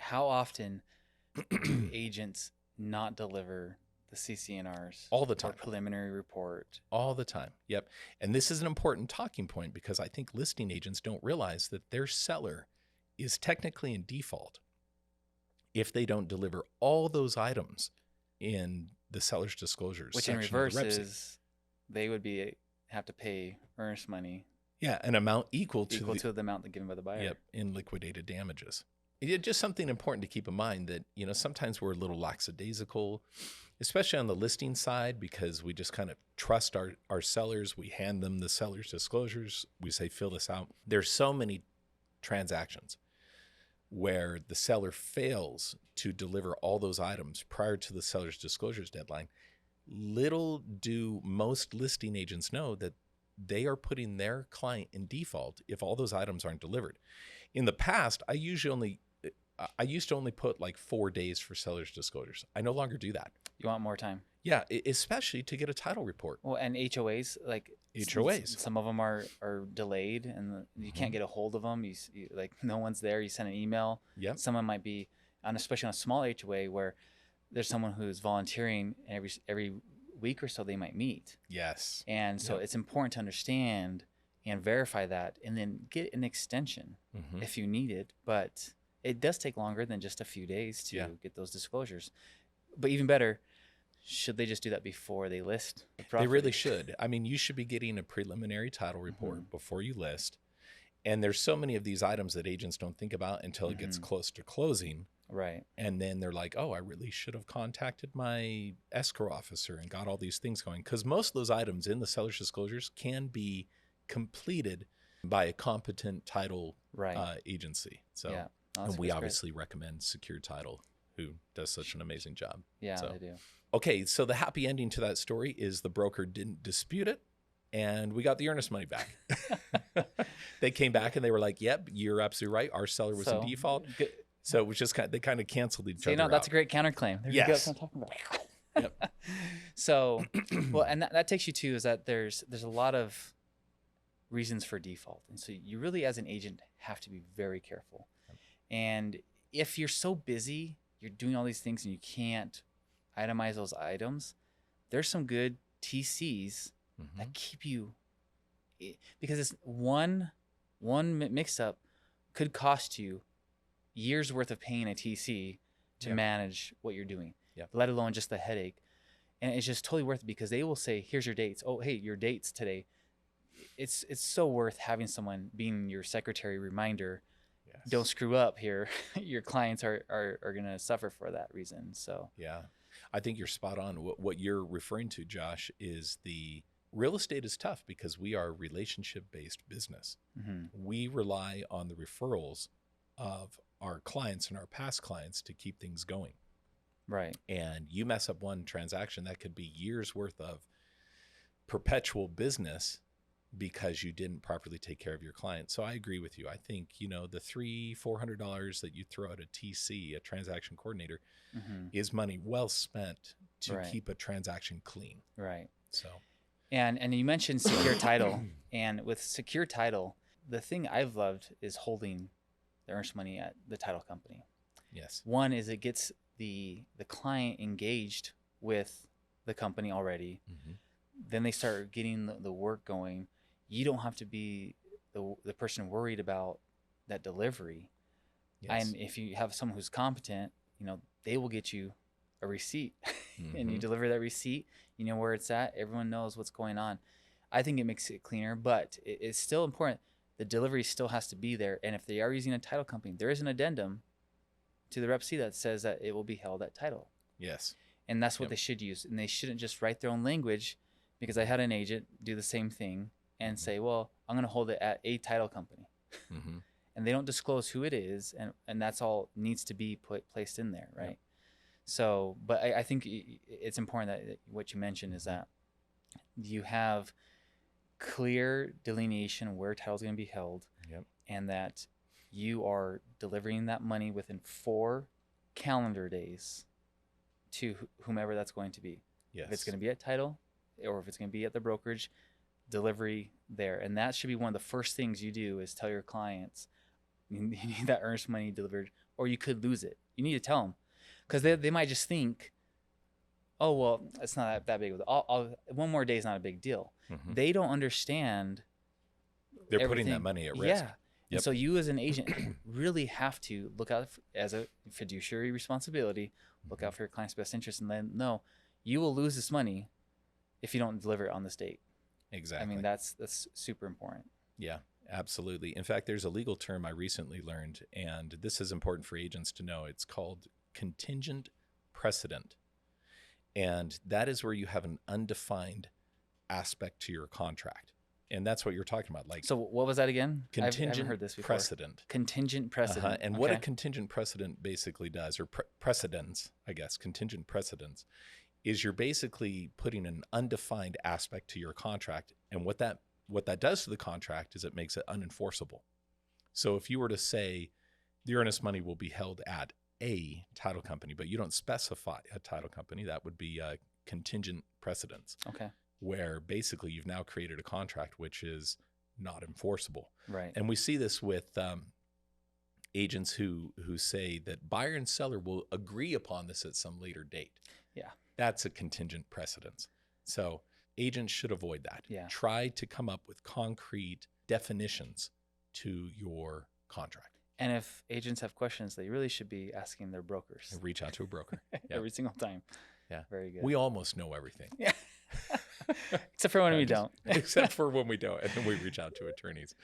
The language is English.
how often do agents not deliver the CCNRs All the or time. preliminary report? All the time. Yep. And this is an important talking point because I think listing agents don't realize that their seller is technically in default if they don't deliver all those items in the seller's disclosures Which in section of reverse the rep sheet. is they would have to pay earnest money Yeah, an amount equal to the amount given by the buyer. Yep, in liquidated damages. It's just something important to keep in mind that, sometimes we're a little lackadaisical, especially on the listing side, because we just kind of trust our sellers. We hand them the seller's disclosures. We say, fill this out. There's so many transactions where the seller fails to deliver all those items prior to the seller's disclosures deadline. Little do most listing agents know that they are putting their client in default if all those items aren't delivered. In the past, I used to only put like 4 days for seller's disclosures. I no longer do that. You want more time? Yeah, especially to get a title report. Well, and HOAs, like HOAs. some of them are delayed, and you can't get a hold of them. You like no one's there. You send an email. Yep. Someone might be especially on a small HOA where there's someone who's volunteering, and every week or so they might meet. Yes. And so it's important to understand and verify that, and then get an extension if you need it. But it does take longer than just a few days to get those disclosures. But even better, should they just do that before they list the property? They really should. I mean, you should be getting a preliminary title report before you list. And there's so many of these items that agents don't think about until it gets close to closing. Right. And then they're like, oh, I really should have contacted my escrow officer and got all these things going. Because most of those items in the seller's disclosures can be completed by a competent title agency. So, and we obviously recommend Secure Title, who does such an amazing job. Yeah, they do. Okay, so the happy ending to that story is the broker didn't dispute it, and we got the earnest money back. They came back and they were like, yep, you're absolutely right. Our seller was in default. Good. So it was just they kind of canceled each other out. That's a great counterclaim. Yes. That's what I'm talking about. Yep. So, well, and that takes you to is that there's a lot of reasons for default. And so you really, as an agent, have to be very careful. And if you're so busy, you're doing all these things and you can't itemize those items, there's some good TCs that keep you, because it's one mix-up could cost you years worth of paying a TC to manage what you're doing, let alone just the headache. And it's just totally worth it because they will say, here's your dates. Oh, hey, your dates today. It's so worth having someone being your secretary reminder. Yes. Don't screw up here. Your clients are going to suffer for that reason. So yeah, I think you're spot on. What you're referring to, Josh, is the real estate is tough because we are a relationship-based business. We rely on the referrals of our clients and our past clients to keep things going. Right. And you mess up one transaction, that could be years worth of perpetual business because you didn't properly take care of your client. So I agree with you. I think, the $300-$400 that you throw at a TC, a transaction coordinator, is money well spent to keep a transaction clean. Right. So, and you mentioned Secure Title, and with Secure Title, the thing I've loved is holding the earnest money at the title company. Yes. One is it gets the client engaged with the company already. Then they start getting the work going. You don't have to be the person worried about that delivery. Yes. And if you have someone who's competent, they will get you a receipt and you deliver that receipt, you know where it's at. Everyone knows what's going on. I think it makes it cleaner, but it's still important. The delivery still has to be there. And if they are using a title company, there is an addendum to the Rep C that says that it will be held at title. Yes. And that's what they should use. And they shouldn't just write their own language, because I had an agent do the same thing and say, well, I'm going to hold it at a title company. And they don't disclose who it is. And that's all needs to be placed in there. Right. So, but I think it's important that what you mentioned is that you have clear delineation where title is going to be held, and that you are delivering that money within 4 calendar days to whomever that's going to be. Yes. If it's going to be at title or if it's going to be at the brokerage, delivery there. And that should be one of the first things you do is tell your clients, you need that earnest money delivered or you could lose it. You need to tell them, because they might just think, oh, well, it's not that big of a, one more day is not a big deal. Mhm. They don't understand. They're putting everything. that money at risk. Yeah. Yep. And so you as an agent really have to look out as a fiduciary responsibility, look out for your client's best interest, and then no, you will lose this money if you don't deliver it on this date. Exactly. I mean, that's super important. Yeah, absolutely. In fact, there's a legal term I recently learned, and this is important for agents to know. It's called contingent precedent. And that is where you have an undefined aspect to your contract. And that's what you're talking about. Like, So what was that again? I contingent haven't heard this before. precedent. Contingent precedent. And what a contingent precedent basically does, or precedents, I guess, contingent precedents, is you're basically putting an undefined aspect to your contract. And what that does to the contract is it makes it unenforceable. So if you were to say the earnest money will be held at a title company, but you don't specify a title company, that would be contingent precedents. Okay. Where basically you've now created a contract which is not enforceable. Right. And we see this with agents who say that buyer and seller will agree upon this at some later date. Yeah. That's a contingent precedence. So agents should avoid that. Yeah. Try to come up with concrete definitions to your contract. And if agents have questions, they really should be asking their brokers. And reach out to a broker. Every single time. Yeah. Very good. We almost know everything. Yeah. Except for when we don't. Except for when we don't, and then we reach out to attorneys.